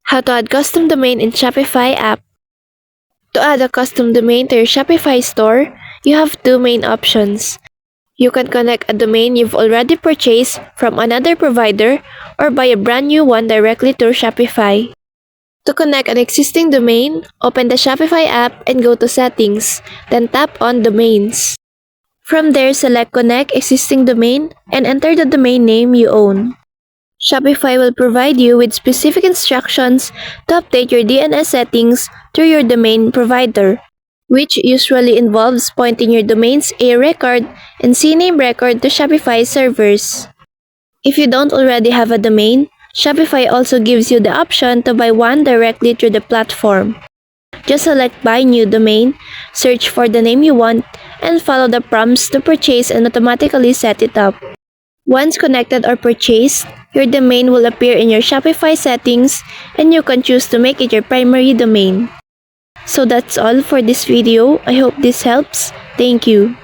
How to add custom domain in Shopify app. To add a custom domain to your Shopify store, you have two main options. You can connect a domain you've already purchased from another provider or buy a brand new one directly through Shopify. To connect an existing domain, open the Shopify app and go to Settings, then tap on Domains. From there, select Connect Existing Domain and enter the domain name you own. Shopify will provide you with specific instructions to update your DNS settings through your domain provider, which usually involves pointing your domain's A record and CNAME record to Shopify servers. If you don't already have a domain, Shopify also gives you the option to buy one directly through the platform. Just select Buy New Domain, search for the name you want, and follow the prompts to purchase and automatically set it up. Once connected or purchased, your domain will appear in your Shopify settings and you can choose to make it your primary domain. So that's all for this video. I hope this helps. Thank you.